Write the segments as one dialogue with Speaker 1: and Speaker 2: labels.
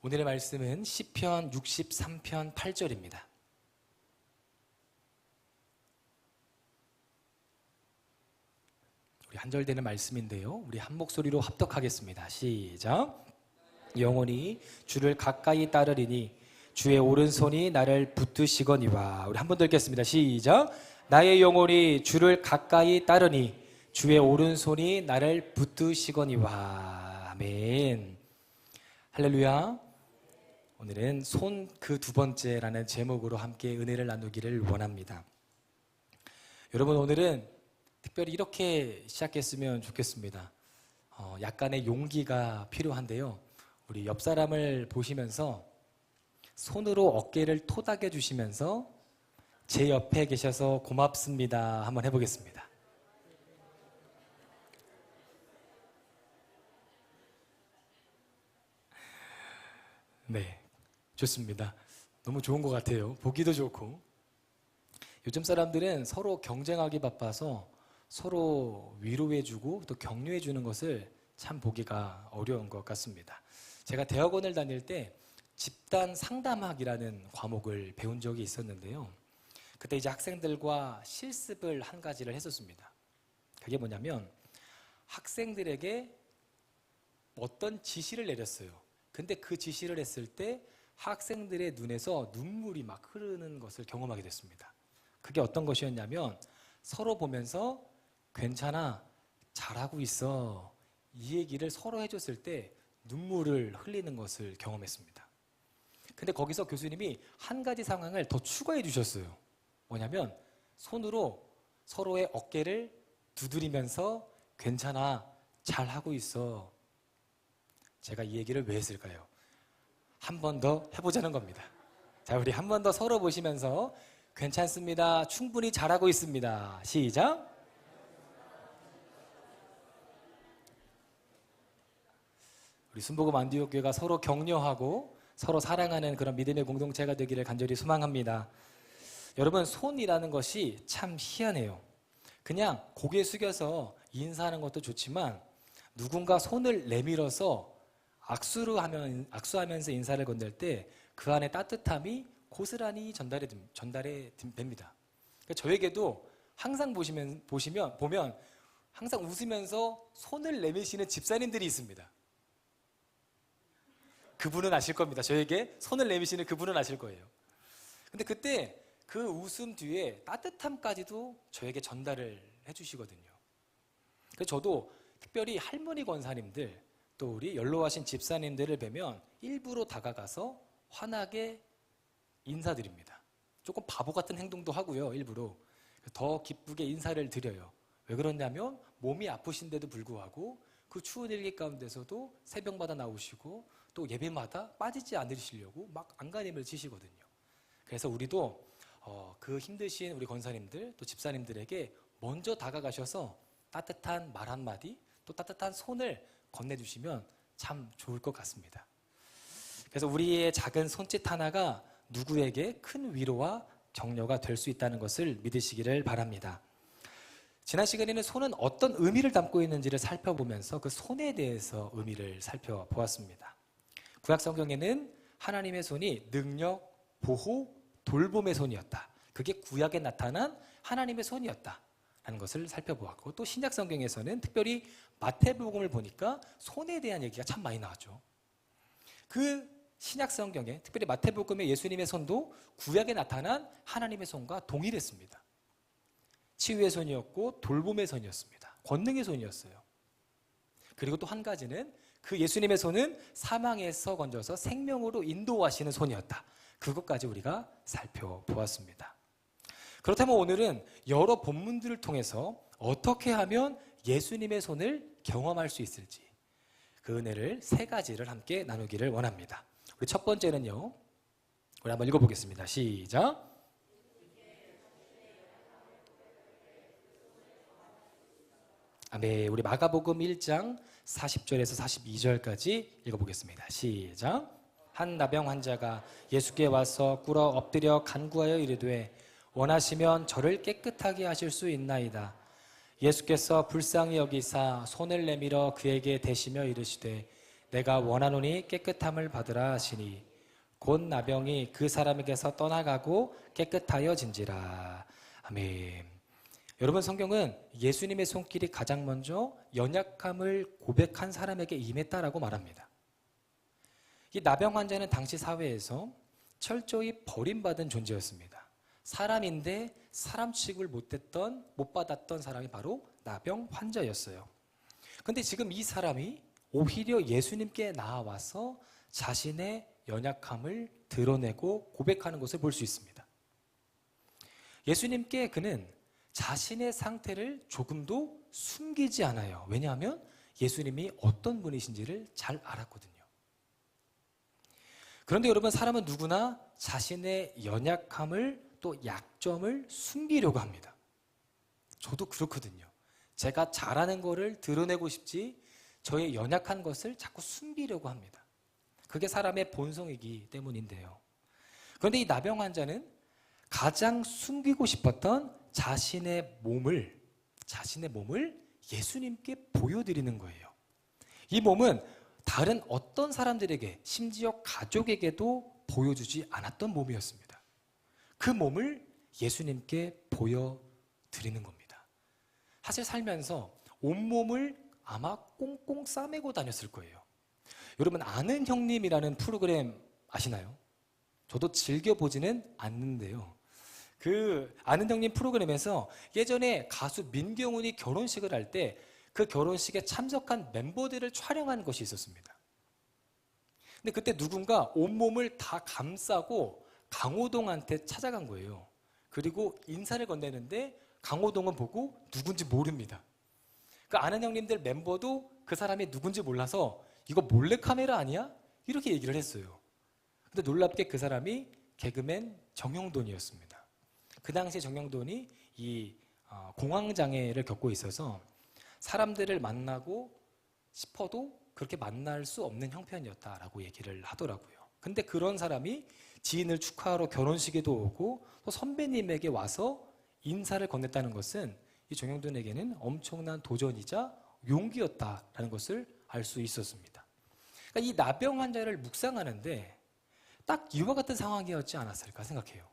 Speaker 1: 오늘의 말씀은 시편 63편 8절입니다. 우리 한 절 되는 말씀인데요, 우리 한 목소리로 합독하겠습니다. 시작. 영혼이 주를 가까이 따르리니 주의 오른손이 나를 붙드시거니와. 우리 한 번 더 읽겠습니다. 시작. 나의 영혼이 주를 가까이 따르니 주의 오른손이 나를 붙드시거니와. 아멘. 할렐루야. 오늘은 손 그 두 번째라는 제목으로 함께 은혜를 나누기를 원합니다. 여러분, 오늘은 특별히 이렇게 시작했으면 좋겠습니다. 약간의 용기가 필요한데요, 우리 옆 사람을 보시면서 손으로 어깨를 토닥여 주시면서 제 옆에 계셔서 고맙습니다 한번 해보겠습니다. 네, 좋습니다. 너무 좋은 것 같아요. 보기도 좋고. 요즘 사람들은 서로 경쟁하기 바빠서 서로 위로해주고 또 격려해주는 것을 참 보기가 어려운 것 같습니다. 제가 대학원을 다닐 때 집단 상담학이라는 과목을 배운 적이 있었는데요, 그때 이제 학생들과 실습을 한 가지를 했었습니다. 그게 뭐냐면 학생들에게 어떤 지시를 내렸어요. 근데 그 지시를 했을 때 학생들의 눈에서 눈물이 막 흐르는 것을 경험하게 됐습니다. 그게 어떤 것이었냐면 서로 보면서 괜찮아, 잘하고 있어, 이 얘기를 서로 해줬을 때 눈물을 흘리는 것을 경험했습니다. 근데 거기서 교수님이 한 가지 상황을 더 추가해 주셨어요. 뭐냐면 손으로 서로의 어깨를 두드리면서 괜찮아, 잘하고 있어. 제가 이 얘기를 왜 했을까요? 한 번 더 해보자는 겁니다. 자, 우리 한 번 더 서로 보시면서 괜찮습니다, 충분히 잘하고 있습니다. 시작. 우리 순복음 안디옥교회가 서로 격려하고 서로 사랑하는 그런 믿음의 공동체가 되기를 간절히 소망합니다. 여러분, 손이라는 것이 참 희한해요. 그냥 고개 숙여서 인사하는 것도 좋지만 누군가 손을 내밀어서 악수하면서 인사를 건넬 때 그 안에 따뜻함이 고스란히 전달이 됩니다. 그러니까 저에게도 항상 보면 항상 웃으면서 손을 내미시는 집사님들이 있습니다. 그분은 아실 겁니다. 저에게 손을 내미시는 그분은 아실 거예요. 근데 그때 그 웃음 뒤에 따뜻함까지도 저에게 전달을 해주시거든요. 그래서 저도 특별히 할머니 권사님들, 또 우리 연로하신 집사님들을 뵈면 일부러 다가가서 환하게 인사드립니다. 조금 바보 같은 행동도 하고요, 일부러. 더 기쁘게 인사를 드려요. 왜 그러냐면 몸이 아프신데도 불구하고 그 추운 일기 가운데서도 새벽마다 나오시고 또 예배마다 빠지지 않으시려고 막 안간힘을 치시거든요. 그래서 우리도 그 힘드신 우리 권사님들 또 집사님들에게 먼저 다가가셔서 따뜻한 말 한마디, 또 따뜻한 손을 건네주시면 참 좋을 것 같습니다. 그래서 우리의 작은 손짓 하나가 누구에게 큰 위로와 격려가 될 수 있다는 것을 믿으시기를 바랍니다. 지난 시간에는 손은 어떤 의미를 담고 있는지를 살펴보면서 그 손에 대해서 의미를 살펴보았습니다. 구약 성경에는 하나님의 손이 능력, 보호, 돌봄의 손이었다. 그게 구약에 나타난 하나님의 손이었다 라는 것을 살펴보았고, 또 신약 성경에서는 특별히 마태복음을 보니까 손에 대한 얘기가 참 많이 나왔죠. 그 신약 성경에 특별히 마태복음의 예수님의 손도 구약에 나타난 하나님의 손과 동일했습니다. 치유의 손이었고 돌봄의 손이었습니다. 권능의 손이었어요. 그리고 또 한 가지는 그 예수님의 손은 사망에서 건져서 생명으로 인도하시는 손이었다. 그것까지 우리가 살펴보았습니다. 그렇다면 오늘은 여러 본문들을 통해서 어떻게 하면 예수님의 손을 경험할 수 있을지, 그 은혜를 세 가지를 함께 나누기를 원합니다. 우리 첫 번째는요, 우리 한번 읽어보겠습니다. 시작. 아멘. 우리 마가복음 1장 40절에서 42절까지 읽어보겠습니다. 시작. 한 나병 환자가 예수께 와서 꿇어 엎드려 간구하여 이르되 원하시면 저를 깨끗하게 하실 수 있나이다. 예수께서 불쌍히 여기사 손을 내밀어 그에게 대시며 이르시되 내가 원하노니 깨끗함을 받으라 하시니 곧 나병이 그 사람에게서 떠나가고 깨끗하여진지라. 아멘. 여러분, 성경은 예수님의 손길이 가장 먼저 연약함을 고백한 사람에게 임했다라고 말합니다. 이 나병 환자는 당시 사회에서 철저히 버림받은 존재였습니다. 사람인데 사람 취급을 못 받았던 사람이 바로 나병 환자였어요. 그런데 지금 이 사람이 오히려 예수님께 나와서 자신의 연약함을 드러내고 고백하는 것을 볼 수 있습니다. 예수님께 그는 자신의 상태를 조금도 숨기지 않아요. 왜냐하면 예수님이 어떤 분이신지를 잘 알았거든요. 그런데 여러분, 사람은 누구나 자신의 연약함을 또 약점을 숨기려고 합니다. 저도 그렇거든요. 제가 잘하는 거를 드러내고 싶지 저의 연약한 것을 자꾸 숨기려고 합니다. 그게 사람의 본성이기 때문인데요. 그런데 이 나병 환자는 가장 숨기고 싶었던 자신의 몸을 예수님께 보여드리는 거예요. 이 몸은 다른 어떤 사람들에게, 심지어 가족에게도 보여주지 않았던 몸이었습니다. 그 몸을 예수님께 보여드리는 겁니다. 사실 살면서 온몸을 아마 꽁꽁 싸매고 다녔을 거예요. 여러분, 아는 형님이라는 프로그램 아시나요? 저도 즐겨보지는 않는데요. 그 아는 형님 프로그램에서 예전에 가수 민경훈이 결혼식을 할 때 그 결혼식에 참석한 멤버들을 촬영한 것이 있었습니다. 근데 그때 누군가 온몸을 다 감싸고 강호동한테 찾아간 거예요. 그리고 인사를 건네는데 강호동은 보고 누군지 모릅니다. 그 아는 형님들 멤버도 그 사람이 누군지 몰라서 이거 몰래카메라 아니야? 이렇게 얘기를 했어요. 근데 놀랍게 그 사람이 개그맨 정형돈이었습니다. 그 당시에 정형돈이 이 공황장애를 겪고 있어서 사람들을 만나고 싶어도 그렇게 만날 수 없는 형편이었다라고 얘기를 하더라고요. 근데 그런 사람이 지인을 축하하러 결혼식에도 오고 또 선배님에게 와서 인사를 건넸다는 것은 이 정형돈에게는 엄청난 도전이자 용기였다라는 것을 알 수 있었습니다. 그러니까 이 나병 환자를 묵상하는데 딱 이와 같은 상황이었지 않았을까 생각해요.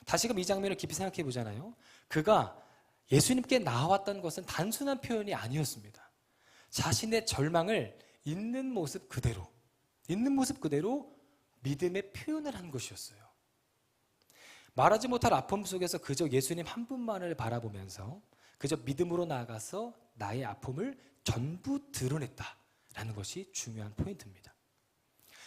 Speaker 1: 다시금 이 장면을 깊이 생각해 보잖아요. 그가 예수님께 나왔던 것은 단순한 표현이 아니었습니다. 자신의 절망을 있는 모습 그대로 믿음의 표현을 한 것이었어요. 말하지 못할 아픔 속에서 그저 예수님 한 분만을 바라보면서 그저 믿음으로 나아가서 나의 아픔을 전부 드러냈다라는 것이 중요한 포인트입니다.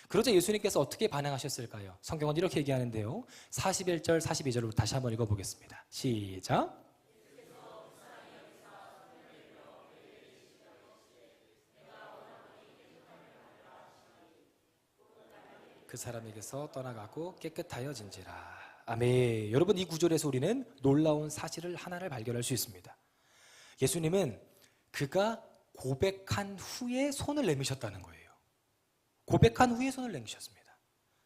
Speaker 1: 그러자 예수님께서 어떻게 반응하셨을까요? 성경은 이렇게 얘기하는데요. 41절, 42절로 다시 한번 읽어보겠습니다. 시작. 그 사람에게서 떠나가고 깨끗하여진지라. 아멘. 여러분, 이 구절에서 우리는 놀라운 사실을 하나를 발견할 수 있습니다. 예수님은 그가 고백한 후에 손을 내미셨다는 거예요. 고백한 후에 손을 내미셨습니다.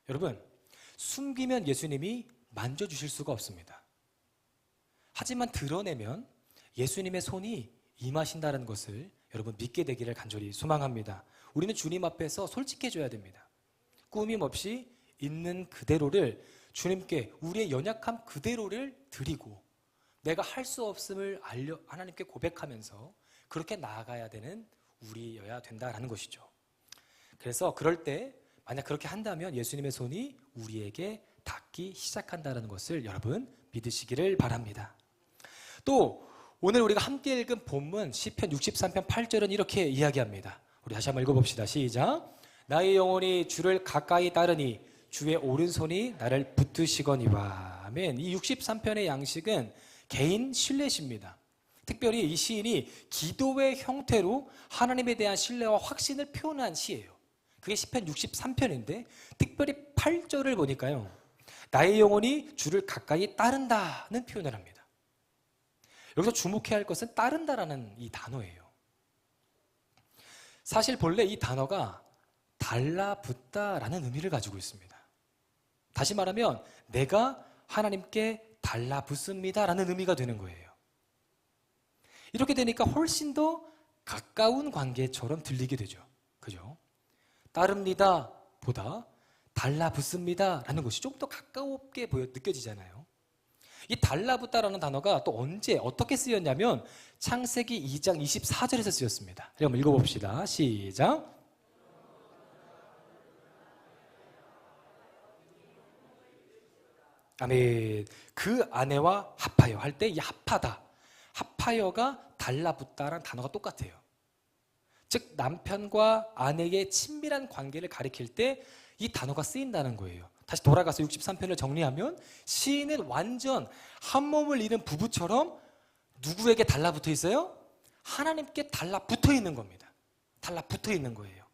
Speaker 1: 여러분, 숨기면 예수님이 만져주실 수가 없습니다. 하지만 드러내면 예수님의 손이 임하신다는 것을 여러분 믿게 되기를 간절히 소망합니다. 우리는 주님 앞에서 솔직해져야 됩니다. 꾸밈 없이 있는 그대로를 주님께, 우리의 연약함 그대로를 드리고 내가 할 수 없음을 하나님께 고백하면서 그렇게 나아가야 되는 우리여야 된다라는 것이죠. 그래서 그럴 때 만약 그렇게 한다면 예수님의 손이 우리에게 닿기 시작한다는 것을 여러분 믿으시기를 바랍니다. 또 오늘 우리가 함께 읽은 본문 시편 63편 8절은 이렇게 이야기합니다. 우리 다시 한번 읽어봅시다. 시작. 나의 영혼이 주를 가까이 따르니 주의 오른손이 나를 붙드시거니와. 아멘. 이 63편의 양식은 개인 신뢰시입니다. 특별히 이 시인이 기도의 형태로 하나님에 대한 신뢰와 확신을 표현한 시예요. 그게 시편 63편인데 특별히 8절을 보니까요. 나의 영혼이 주를 가까이 따른다는 표현을 합니다. 여기서 주목해야 할 것은 따른다라는 이 단어예요. 사실 본래 이 단어가 달라붙다라는 의미를 가지고 있습니다. 다시 말하면 내가 하나님께 달라붙습니다라는 의미가 되는 거예요. 이렇게 되니까 훨씬 더 가까운 관계처럼 들리게 되죠. 그죠? 따릅니다 보다 달라붙습니다 라는 것이 조금 더 가깝게 느껴지잖아요. 이 달라붙다라는 단어가 또 언제 어떻게 쓰였냐면 창세기 2장 24절에서 쓰였습니다. 한번 읽어봅시다. 시작. 아멘. 그 아내와 합하여 할 때 이 합하다, 합하여가 달라붙다라는 단어가 똑같아요. 즉 남편과 아내의 친밀한 관계를 가리킬 때 이 단어가 쓰인다는 거예요. 다시 돌아가서 63편을 정리하면 시인은 완전 한 몸을 이룬 부부처럼 누구에게 달라붙어 있어요? 하나님께 달라붙어 있는 겁니다. 달라붙어 있는 거예요.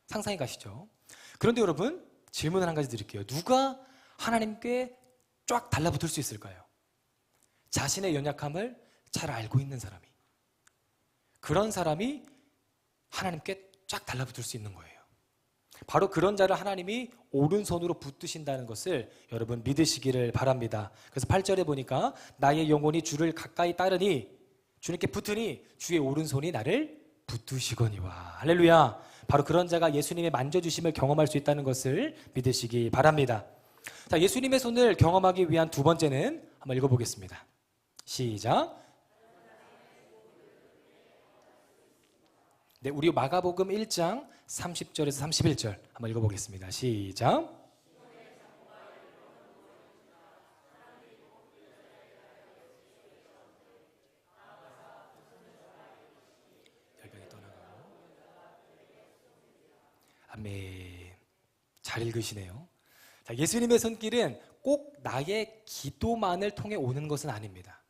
Speaker 1: 상상이 가시죠? 그런데 여러분 질문을 한 가지 드릴게요. 누가 하나님께 쫙 달라붙을 수 있을까요? 자신의 연약함을 잘 알고 있는 사람이, 그런 사람이 하나님께 쫙 달라붙을 수 있는 거예요. 바로 그런 자를 하나님이 오른손으로 붙드신다는 것을 여러분 믿으시기를 바랍니다. 그래서 8절에 보니까 나의 영혼이 주를 가까이 따르니, 주님께 붙으니 주의 오른손이 나를 붙드시거니와. 할렐루야. 바로 그런 자가 예수님의 만져주심을 경험할 수 있다는 것을 믿으시기 바랍니다. 자, 예수님의 손을 경험하기 위한 두 번째는 한번 읽어보겠습니다. 시작. 네, 우리 마가복음 1장 30절에서 31절 한번 읽어보겠습니다. 시작. 열병이 떠나가고. 아멘. 잘 읽으시네요. 자, 예수님의 손길은 꼭 나의 기도만을 통해 오는 것은 아닙니다.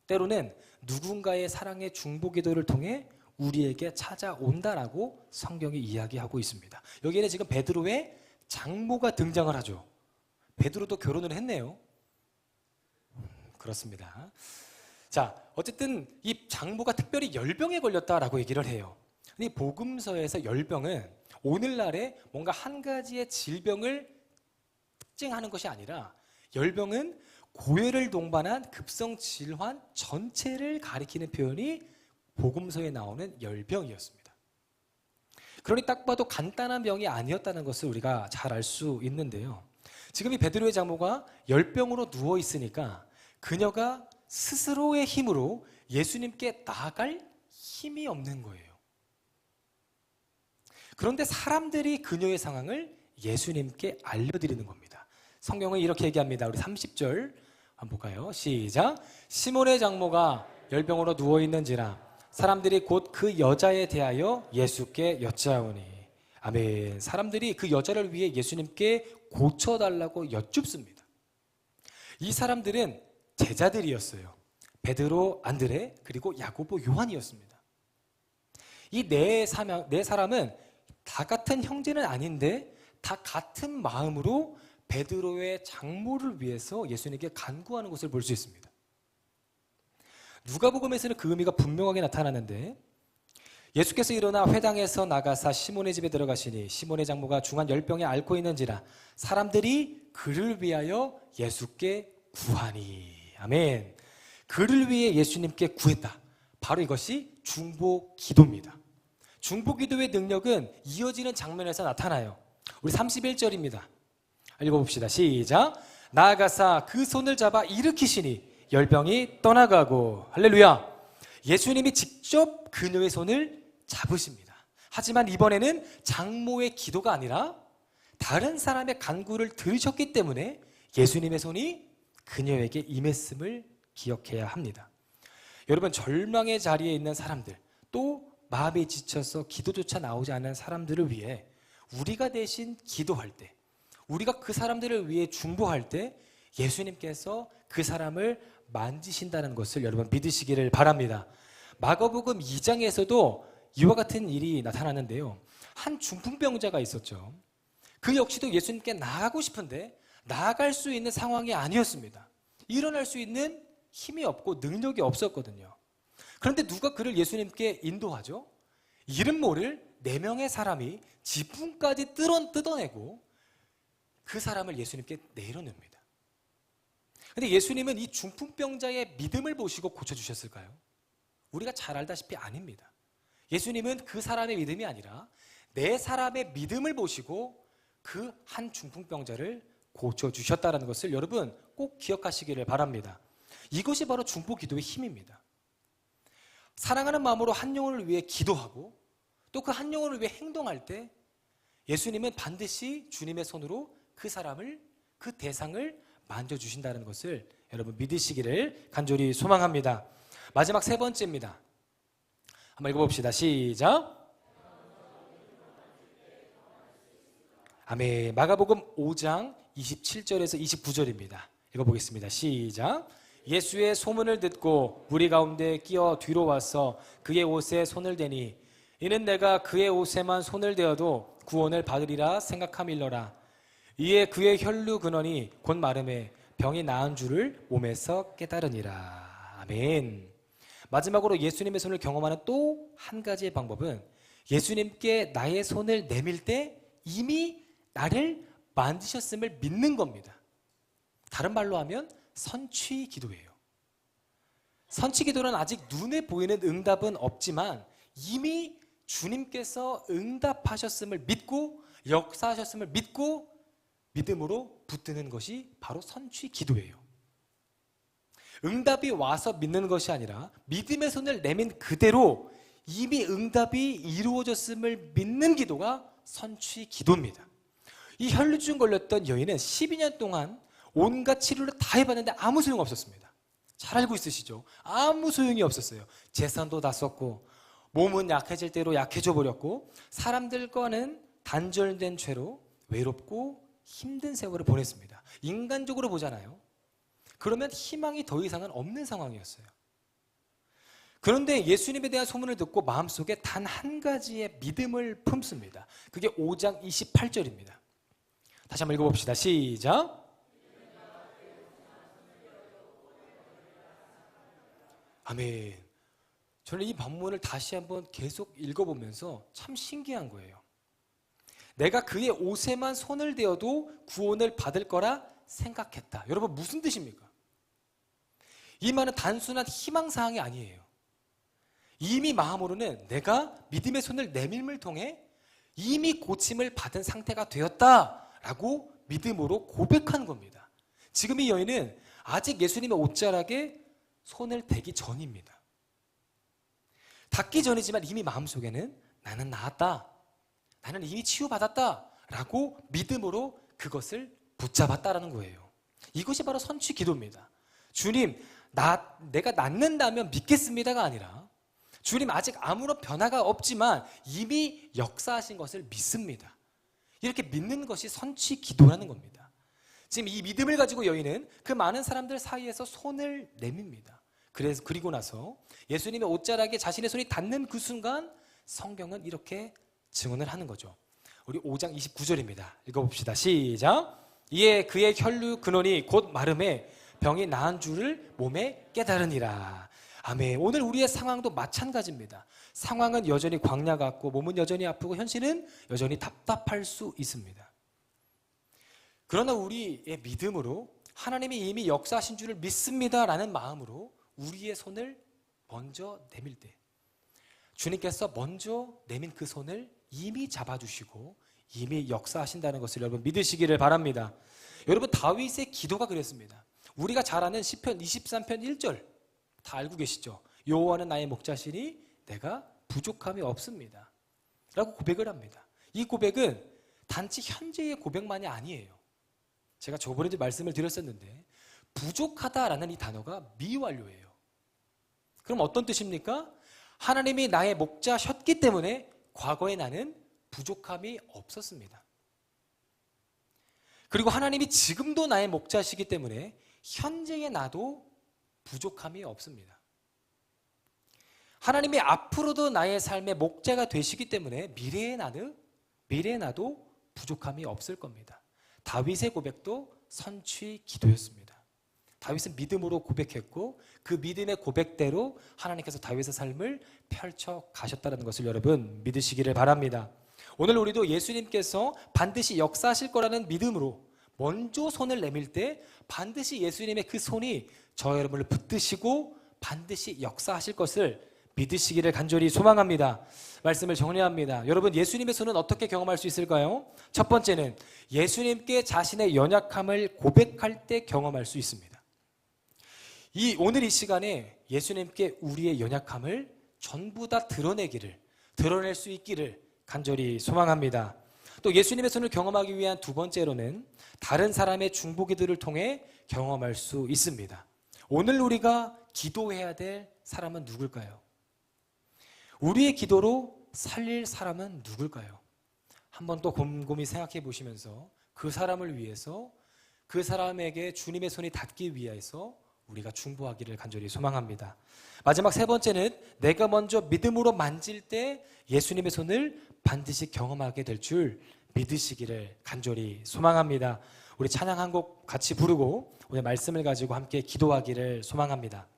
Speaker 1: 때로는 누군가의 사랑의 중보 기도를 통해 우리에게 찾아온다라고 성경이 이야기하고 있습니다. 여기에는 지금 베드로의 장모가 등장을 하죠. 베드로도 결혼을 했네요. 그렇습니다. 자, 어쨌든 이 장모가 특별히 열병에 걸렸다라고 얘기를 해요. 이 복음서에서 열병은 오늘날에 뭔가 한 가지의 질병을 특징하는 것이 아니라 열병은 고열을 동반한 급성 질환 전체를 가리키는 표현이 복음서에 나오는 열병이었습니다. 그러니 딱 봐도 간단한 병이 아니었다는 것을 우리가 잘 알 수 있는데요. 지금 이 베드로의 장모가 열병으로 누워 있으니까 그녀가 스스로의 힘으로 예수님께 나아갈 힘이 없는 거예요. 그런데 사람들이 그녀의 상황을 예수님께 알려드리는 겁니다. 성경은 이렇게 얘기합니다. 우리 30절 한번 볼까요? 시작. 시몬의 장모가 열병으로 누워 있는지라 사람들이 곧 그 여자에 대하여 예수께 여짜오니. 아멘. 사람들이 그 여자를 위해 예수님께 고쳐달라고 여쭙습니다. 이 사람들은 제자들이었어요. 베드로, 안드레, 그리고 야고보, 요한이었습니다. 이 네 사람은 다 같은 형제는 아닌데 다 같은 마음으로 베드로의 장모를 위해서 예수님께 간구하는 것을 볼 수 있습니다. 누가복음에서는 그 의미가 분명하게 나타나는데 예수께서 일어나 회당에서 나가사 시몬의 집에 들어가시니 시몬의 장모가 중한 열병에 앓고 있는지라 사람들이 그를 위하여 예수께 구하니. 아멘. 그를 위해 예수님께 구했다. 바로 이것이 중보 기도입니다. 중보 기도의 능력은 이어지는 장면에서 나타나요. 우리 31절입니다. 읽어봅시다. 시작. 나아가사 그 손을 잡아 일으키시니 열병이 떠나가고. 할렐루야. 예수님이 직접 그녀의 손을 잡으십니다. 하지만 이번에는 장모의 기도가 아니라 다른 사람의 간구를 들으셨기 때문에 예수님의 손이 그녀에게 임했음을 기억해야 합니다. 여러분, 절망의 자리에 있는 사람들, 또 마음이 지쳐서 기도조차 나오지 않는 사람들을 위해 우리가 대신 기도할 때, 우리가 그 사람들을 위해 중보할 때 예수님께서 그 사람을 만지신다는 것을 여러분 믿으시기를 바랍니다. 마가복음 2장에서도 이와 같은 일이 나타나는데요. 한 중풍병자가 있었죠. 그 역시도 예수님께 나아가고 싶은데 나아갈 수 있는 상황이 아니었습니다. 일어날 수 있는 힘이 없고 능력이 없었거든요. 그런데 누가 그를 예수님께 인도하죠? 이름 모를 4명의 사람이 지붕까지 뜯어내고 그 사람을 예수님께 내려놓습니다. 근데 예수님은 이 중풍병자의 믿음을 보시고 고쳐주셨을까요? 우리가 잘 알다시피 아닙니다. 예수님은 그 사람의 믿음이 아니라 네 사람의 믿음을 보시고 그 한 중풍병자를 고쳐주셨다는 것을 여러분 꼭 기억하시기를 바랍니다. 이것이 바로 중보기도의 힘입니다. 사랑하는 마음으로 한 영혼을 위해 기도하고 또 그 한 영혼을 위해 행동할 때 예수님은 반드시 주님의 손으로 그 사람을, 그 대상을 만져주신다는 것을 여러분 믿으시기를 간절히 소망합니다. 마지막 세 번째입니다. 한번 읽어봅시다. 시작. 아멘. 마가복음 5장 27절에서 29절입니다. 읽어보겠습니다. 시작. 예수의 소문을 듣고 무리 가운데 끼어 뒤로 와서 그의 옷에 손을 대니 이는 내가 그의 옷에만 손을 대어도 구원을 받으리라 생각함일러라. 이에 그의 혈루 근원이 곧 마름에 병이 나은 줄을 몸에서 깨달으니라. 아멘. 마지막으로 예수님의 손을 경험하는 또 한 가지의 방법은 예수님께 나의 손을 내밀 때 이미 나를 만지셨음을 믿는 겁니다. 다른 말로 하면 선취 기도예요. 선취 기도는 아직 눈에 보이는 응답은 없지만 이미 주님께서 응답하셨음을 믿고 역사하셨음을 믿고 믿음으로 붙드는 것이 바로 선취 기도예요. 응답이 와서 믿는 것이 아니라 믿음의 손을 내민 그대로 이미 응답이 이루어졌음을 믿는 기도가 선취 기도입니다. 이 혈루증 걸렸던 여인은 12년 동안 온갖 치료를 다 해봤는데 아무 소용 없었습니다. 잘 알고 있으시죠? 아무 소용이 없었어요. 재산도 다 썼고 몸은 약해질 대로 약해져 버렸고 사람들과는 단절된 죄로 외롭고 힘든 세월을 보냈습니다. 인간적으로 보잖아요. 그러면 희망이 더 이상은 없는 상황이었어요. 그런데 예수님에 대한 소문을 듣고 마음속에 단 한 가지의 믿음을 품습니다. 그게 5장 28절입니다. 다시 한번 읽어봅시다. 시작. 아멘. 저는 이 본문을 다시 한번 계속 읽어보면서 참 신기한 거예요. 내가 그의 옷에만 손을 대어도 구원을 받을 거라 생각했다. 여러분 무슨 뜻입니까? 이 말은 단순한 희망사항이 아니에요. 이미 마음으로는 내가 믿음의 손을 내밀음을 통해 이미 고침을 받은 상태가 되었다라고 믿음으로 고백한 겁니다. 지금 이 여인은 아직 예수님의 옷자락에 손을 대기 전입니다. 닿기 전이지만 이미 마음속에는 나는 나았다, 나는 이미 치유받았다 라고 믿음으로 그것을 붙잡았다라는 거예요. 이것이 바로 선취 기도입니다. 주님, 내가 낫는다면 믿겠습니다가 아니라 주님 아직 아무런 변화가 없지만 이미 역사하신 것을 믿습니다. 이렇게 믿는 것이 선취 기도라는 겁니다. 지금 이 믿음을 가지고 여인은 그 많은 사람들 사이에서 손을 내밉니다. 그리고 나서 예수님의 옷자락에 자신의 손이 닿는 그 순간 성경은 이렇게 증언을 하는 거죠. 우리 5장 29절입니다. 읽어봅시다. 시작. 이에 그의 혈루 근원이 곧 마름에 병이 나은 줄을 몸에 깨달으니라. 아멘. 오늘 우리의 상황도 마찬가지입니다. 상황은 여전히 광야 같고 몸은 여전히 아프고 현실은 여전히 답답할 수 있습니다. 그러나 우리의 믿음으로 하나님이 이미 역사하신 줄을 믿습니다라는 마음으로 우리의 손을 먼저 내밀 때 주님께서 먼저 내민 그 손을 이미 잡아주시고 이미 역사하신다는 것을 여러분 믿으시기를 바랍니다. 여러분 다윗의 기도가 그랬습니다. 우리가 잘 아는 시편 23편 1절 다 알고 계시죠? 여호와는 나의 목자시니 내가 부족함이 없습니다 라고 고백을 합니다. 이 고백은 단지 현재의 고백만이 아니에요. 제가 저번에도 말씀을 드렸었는데 부족하다라는 이 단어가 미완료예요. 그럼 어떤 뜻입니까? 하나님이 나의 목자셨기 때문에 과거에 나는 부족함이 없었습니다. 그리고 하나님이 지금도 나의 목자시기 때문에 현재의 나도 부족함이 없습니다. 하나님이 앞으로도 나의 삶의 목자가 되시기 때문에 미래의 나도 부족함이 없을 겁니다. 다윗의 고백도 선취 기도였습니다. 다윗은 믿음으로 고백했고 그 믿음의 고백대로 하나님께서 다윗의 삶을 펼쳐 가셨다는 것을 여러분 믿으시기를 바랍니다. 오늘 우리도 예수님께서 반드시 역사하실 거라는 믿음으로 먼저 손을 내밀 때 반드시 예수님의 그 손이 저 여러분을 붙드시고 반드시 역사하실 것을 믿으시기를 간절히 소망합니다. 말씀을 정리합니다. 여러분, 예수님의 손은 어떻게 경험할 수 있을까요? 첫 번째는 예수님께 자신의 연약함을 고백할 때 경험할 수 있습니다. 오늘 이 시간에 예수님께 우리의 연약함을 전부 다 드러낼 수 있기를 간절히 소망합니다. 또 예수님의 손을 경험하기 위한 두 번째로는 다른 사람의 중보기도를 통해 경험할 수 있습니다. 오늘 우리가 기도해야 될 사람은 누굴까요? 우리의 기도로 살릴 사람은 누굴까요? 한번 또 곰곰이 생각해 보시면서 그 사람을 위해서, 그 사람에게 주님의 손이 닿기 위해서 우리가 중보하기를 간절히 소망합니다. 마지막 세 번째는 내가 먼저 믿음으로 만질 때 예수님의 손을 반드시 경험하게 될 줄 믿으시기를 간절히 소망합니다. 우리 찬양 한 곡 같이 부르고 오늘 말씀을 가지고 함께 기도하기를 소망합니다.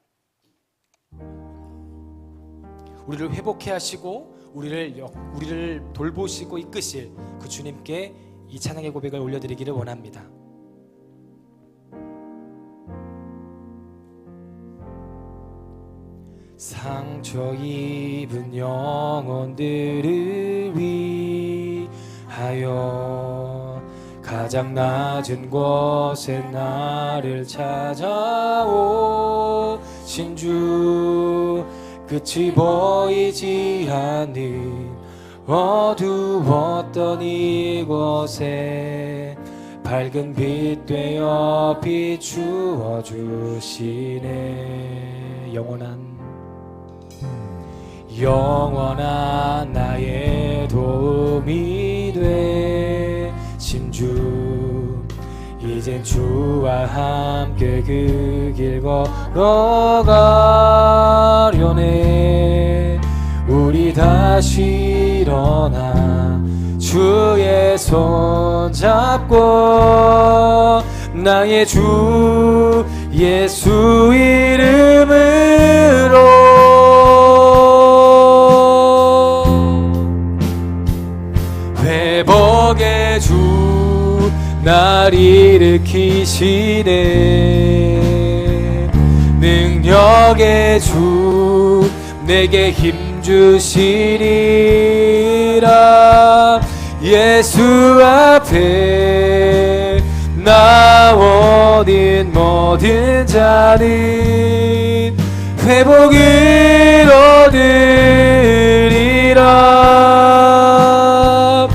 Speaker 1: 우리를 회복해 하시고 우리를 돌보시고 이끄실 그 주님께 이 찬양의 고백을 올려드리기를 원합니다. 상처 입은 영혼들을 위하여 가장 낮은 곳에 나를 찾아오신 주, 끝이 보이지 않는 어두웠던 이곳에 밝은 빛 되어 비추어 주시네. 영원한 나의 도움이 되신 주, 이젠 주와 함께 그 길 걸어가려네. 우리 다시 일어나 주의 손 잡고 나의 주 예수 이름으로 회복의 주 날 일으키시네. 능력의 주 내게 힘 주시리라. 예수 앞에 나오는 모든 자는 회복을 얻으리라.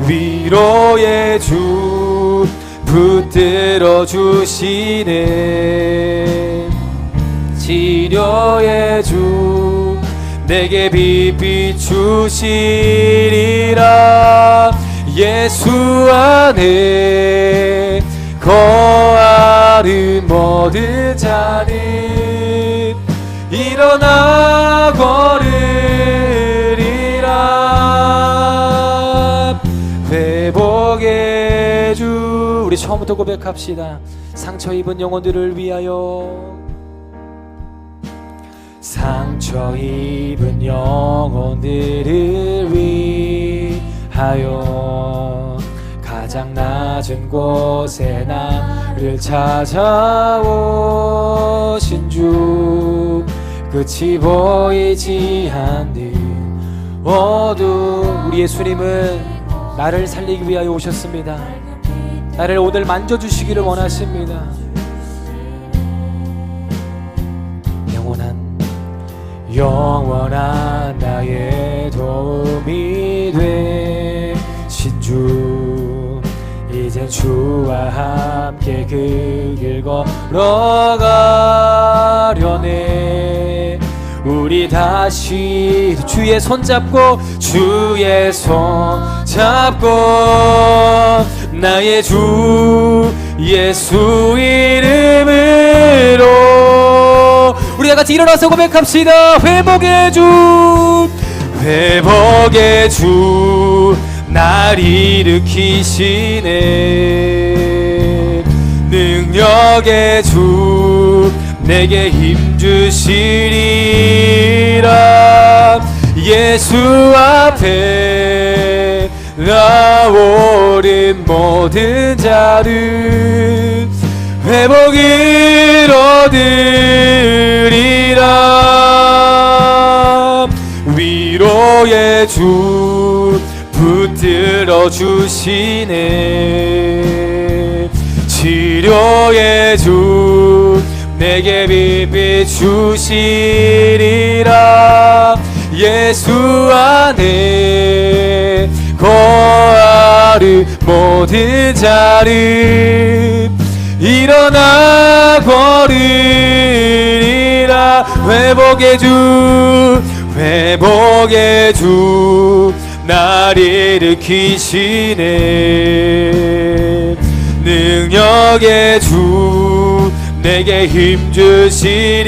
Speaker 1: 위로의 주 붙들어 주시네. 치료의 주 내게 빛 비추시리라. 예수 안에 거하는 모든 자는 일어나 걸으리라. 회복의 주. 우리 처음부터 고백합시다. 상처 입은 영혼들을 위하여. 상처 입은 영혼들을 위하여 가장 낮은 곳에 나를 찾아오신 주, 끝이 보이지 않는 우리 예수님은 나를 살리기 위하여 오셨습니다. 나를 오늘 만져주시기를 원하십니다. 영원한 나의 도움이 되신 주, 이젠 주와 함께 그 길 걸어가려네. 우리 다시 주의 손 잡고 나의 주 예수 이름으로 우리 다같이 일어나서 고백합시다. 회복의 주 날 일으키시네. 능력의 주 내게 힘 주시리라. 예수 앞에 나오는 모든 자는 회복을 얻으리라. 주 붙들어 주시네. 치료의 주 내게 빛 주시리라. 예수 안에 거하리 모든 자를 일어나 걸으리라. 회복의 주 날 일으키시네. 능력의 주 내게 힘 주시리라.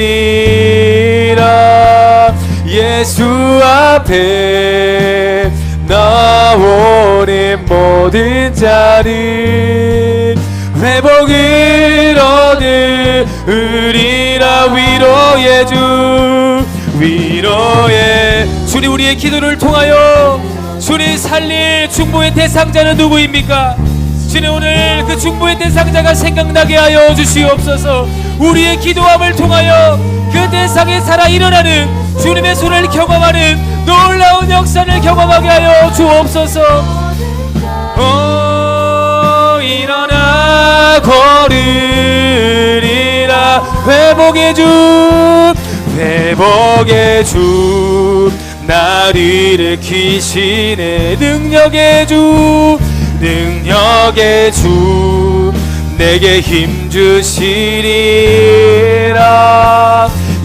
Speaker 1: 예수 앞에 나오는 모든 자를 회복을 얻으리라. 위로의 주님, 우리의 기도를 통하여 주님 살릴 중보의 대상자는 누구입니까? 주님, 오늘 그 중보의 대상자가 생각나게 하여 주시옵소서. 우리의 기도함을 통하여 그 대상에 살아 일어나는 주님의 손을 경험하는 놀라운 역사를 경험하게 하여 주옵소서. 일어나 걸으리라. 회복의 주 날 일으키시네. 능력의 주 내게 힘 주시리라.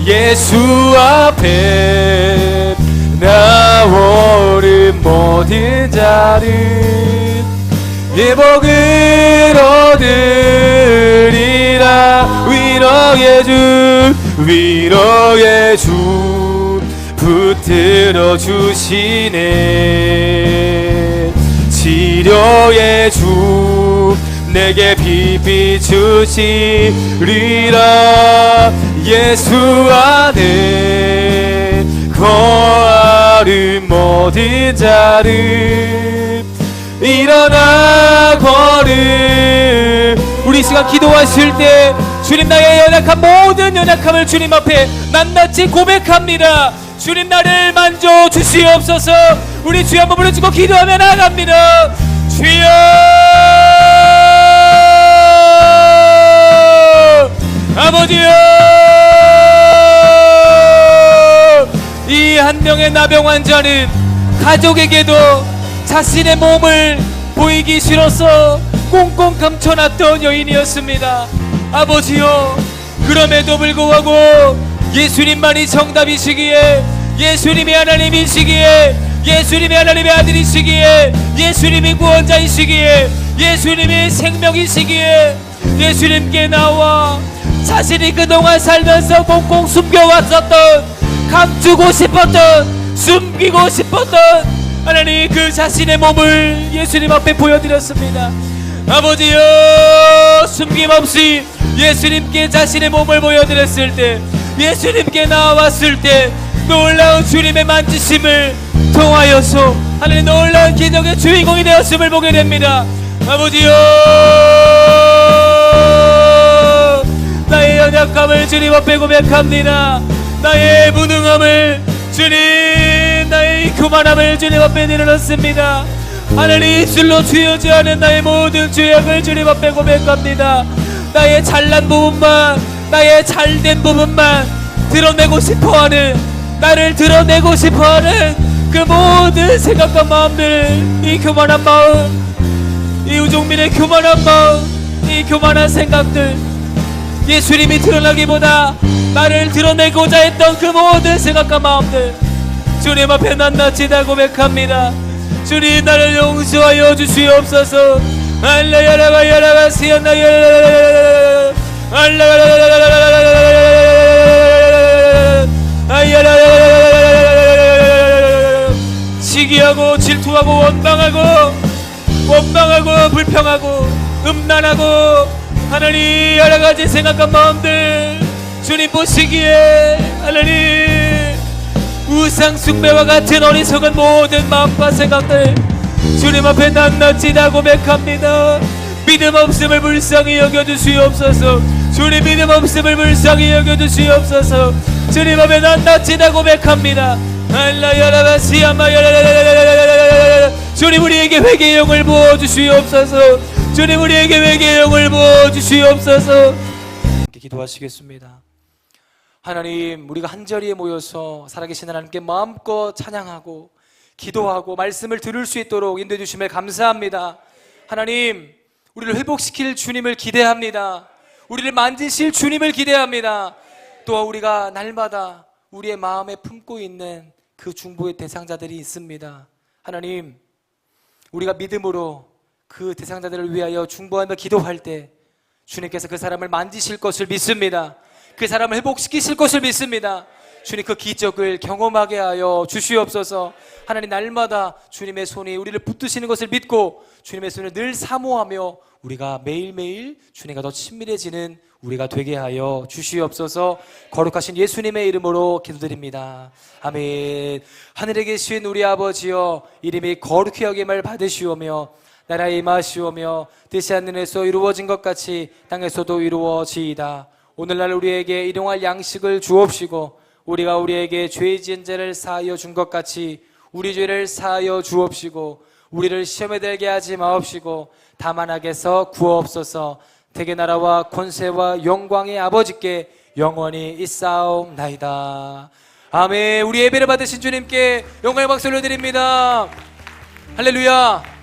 Speaker 1: 예수 앞에 나오는 모든 자를 회복을 얻으리라. 위로의 주 붙들어 주시네. 치료의 주 내게 빛 주시리라. 예수 안에 거하는 모든 자를 일어나 우리 시간 기도하실 때 주님, 나의 연약한 모든 연약함을 주님 앞에 낱낱이 고백합니다. 주님, 나를 만져 주시옵소서. 우리 주여 한번 부르짖고 기도하며 나아갑니다. 주여, 아버지여, 이 한 명의 나병 환자는 가족에게도 자신의 몸을 보이기 싫어서 꽁꽁 감춰놨던 여인이었습니다. 아버지여, 그럼에도 불구하고 예수님만이 정답이시기에, 예수님이 하나님이시기에, 예수님이 하나님의 아들이시기에, 예수님이 구원자이시기에, 예수님이 생명이시기에 예수님께 나와 자신이 그동안 살면서 꽁꽁 숨겨왔었던, 감추고 싶었던, 숨기고 싶었던 하나님 그 자신의 몸을 예수님 앞에 보여드렸습니다. 아버지여, 숨김없이 예수님께 자신의 몸을 보여드렸을 때, 예수님께 나왔을 때 놀라운 주님의 만지심을 통하여서 하나님 놀라운 기적의 주인공이 되었음을 보게 됩니다. 아버지여, 나의 연약함을 주님 앞에 고백합니다. 나의 무능함을 주님, 나의 교만함을 주님 앞에 내려놓습니다. 하나님, 입술로 주여지 않은 나의 모든 죄악을 주님 앞에 고백합니다. 나의 잘난 부분만, 나의 잘된 부분만 드러내고 싶어하는, 나를 드러내고 싶어하는 그 모든 생각과 마음들, 이 교만한 마음, 이 우종민의 교만한 마음, 이 교만한 생각들, 예수님이 드러나기보다 나를 드러내고자 했던 그 모든 생각과 마음들 주님 앞에 낱낱이 다 고백합니다. 주님, 나를 용서하여 주시옵소서. 알라야라가야라가 시연나야 시기하고 질투하고 원망하고 불평하고 음란하고 하나님 여러가지 생각과 마음들 주님 보시기에 하나님 우상 숭배와 같은 어리석은 모든 마음과 생각들 주님 앞에 낱낱이 다 고백합니다. 믿음 없음을 불쌍히 여겨주시옵소서. 주님, 믿음 없음을 불쌍히 여겨주시옵소서. 주님 앞에 낱낱이 다 고백합니다.
Speaker 2: 주님 우리에게 회개의 영을 부어주시옵소서. 주님 우리에게 회개의 영을 부어주시옵소서. 기도하시겠습니다. 하나님, 우리가 한자리에 모여서 살아계신 하나님께 마음껏 찬양하고 기도하고 말씀을 들을 수 있도록 인도해 주심을 감사합니다. 하나님, 우리를 회복시킬 주님을 기대합니다. 우리를 만지실 주님을 기대합니다. 또 우리가 날마다 우리의 마음에 품고 있는 그 중보의 대상자들이 있습니다. 하나님, 우리가 믿음으로 그 대상자들을 위하여 중보하며 기도할 때 주님께서 그 사람을 만지실 것을 믿습니다. 그 사람을 회복시키실 것을 믿습니다. 주님, 그 기적을 경험하게 하여 주시옵소서. 하나님, 날마다 주님의 손이 우리를 붙드시는 것을 믿고 주님의 손을 늘 사모하며 우리가 매일매일 주님과 더 친밀해지는 우리가 되게 하여 주시옵소서. 거룩하신 예수님의 이름으로 기도드립니다. 아멘. 하늘에 계신 우리 아버지여, 이름이 거룩히 여김을 받으시오며 나라에 임하시오며 뜻이 하늘에서 이루어진 것 같이 땅에서도 이루어지이다. 오늘날 우리에게 일용할 양식을 주옵시고 우리가 우리에게 죄 지은 자를 사하여 준 것 같이 우리 죄를 사하여 주옵시고 우리를 시험에 들게 하지 마옵시고 다만 악에서 구하옵소서. 대개 나라와 권세와 영광의 아버지께 영원히 있사옵나이다. 아멘. 우리 예배를 받으신 주님께 영광의 박수를 드립니다. 할렐루야.